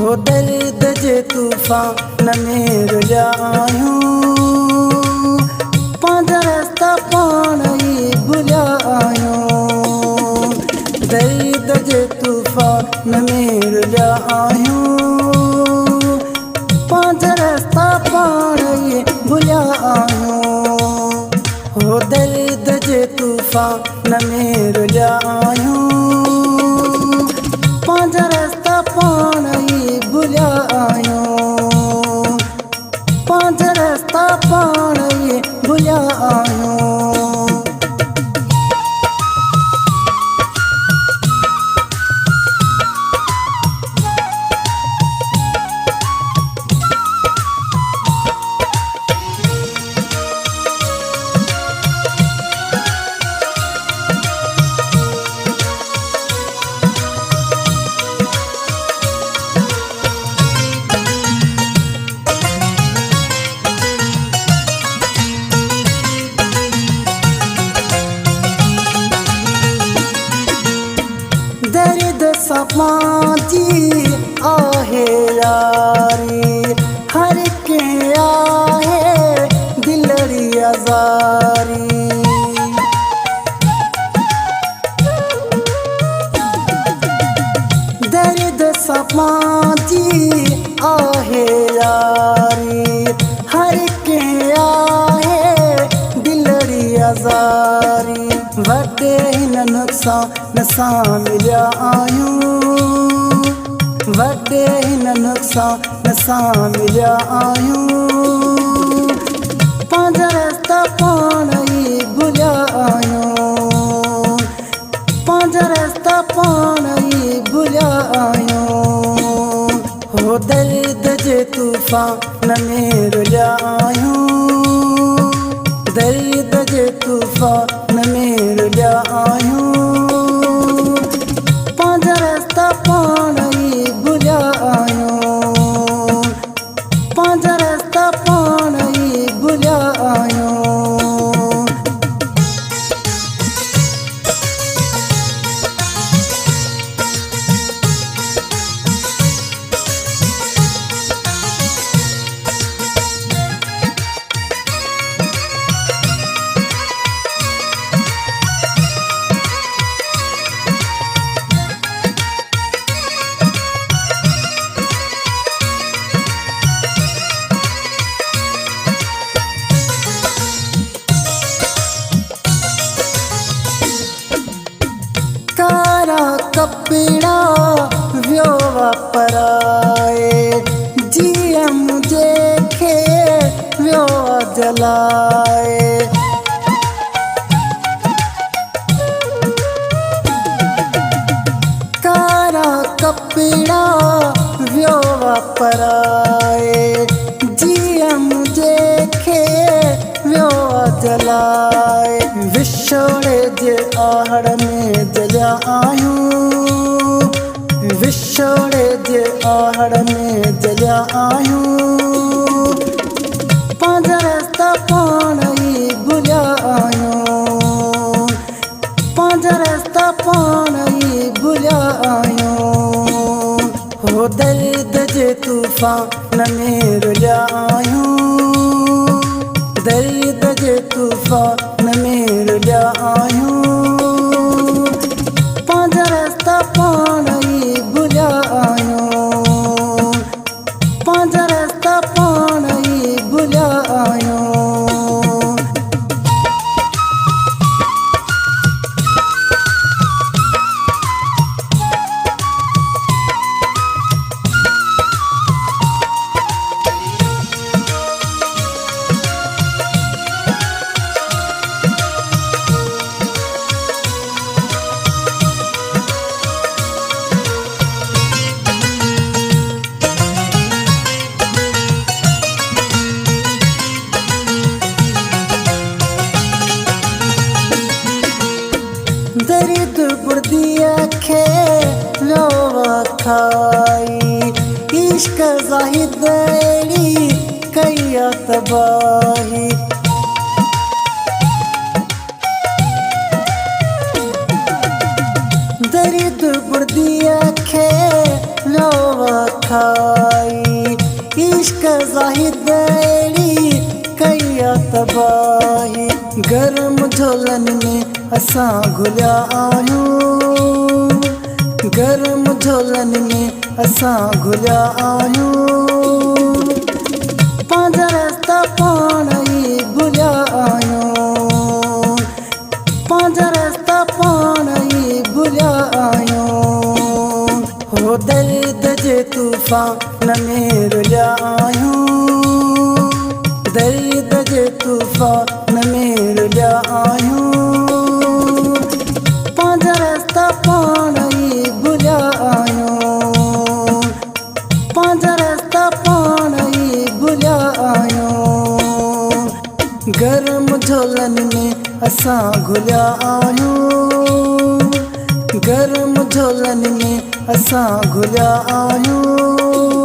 हो दर्द जे तूफान में रुलिया आहियूं, पंहिंजा रस्ता पाण ई भुलिया आहियूं। दर्द जे तूफान में रुलिया आहियूं, पंहिंजा रस्ता पाण ई भुलिया आहियूं। हो दर्द जे तूफान में रुलिया आहियूं, पंहिंजा रस्ता पाण ई भुलिया आहियूं। पंहिंजा रस्ता पाण ई भुलिया आहियूं। दर्द समाजी आहे यारी, हर के आहे दिलड़ी अज़ारी। दर्द समाजी आहे यारी, हर के आहे दिलड़ी अज़ारी। वॾे हिन नुक़सान सां मिलिया आहियूं, वॾे हिन नुक़सान सां मिलिया आहियूं। पंहिंजा रस्ता पाण ई भुलिया आहियूं, पंहिंजा रस्ता पाण ई भुलिया आहियूं। हो दर्द जे तूफान में रुलिया आहियूं, दर्द जे तूफान में रुलिया आहियूं। पंहिंजा रस्ता पाण ई भुलिया आहियूं, पंहिंजा रस्ता पाण ई भुलिया आहियूं। कारा कपिड़ा वियो वापराए, जीअं मुझे खे वियो जलाए। कारा कपिड़ा वियो वापराए, जीअं मुझे खे वियो जलाए। विछोड़े जे आहड़ में जलिया आहियूं, विछोड़े जे आहड़ में जलिया आहियूं। पंहिंजा रस्ता पाण ई भुलिया आहियूं, पंहिंजा रस्ता पाण ई भुलिया आहियूं। हो दर्द जे तूफान में रुलिया आहियूं, दर्द जे तूफान में रुलिया आहियूं। पंहिंजा रस्ता पाण ई भुलिया आहियूं, पंहिंजा रस्ता पाण ई भुलिया आहियूं। दर्द बुर्दिया खे लोवा खाई, इश्क ज़ाहिद अहिड़ी कई तबाही। दर्द बुर्दिया खे लोवा खाई इश्क ज़ाहिद अहिड़ी कई तबाही गरम झोलन में असां घुलिया आहियूं गरम झोलन में असां घुलिया आहियूं पंहिंजा रस्ता पाण ई भुलिया आहियूं पंहिंजा रस्ता पाण ई भुलिया आहियूं हो दर्द जे तूफ़ान में रुलिया आहियूं दर्द जे तूफ़ान में रुलिया आहियूं पंहिंजा रस्ता पाण ई भुलिया आहियूं पंहिंजा रस्ता पाण ई भुलिया आहियूं गरम झोलन में असां घुलिया आहियूं गरम झोलन में असां घुलिया आहियूं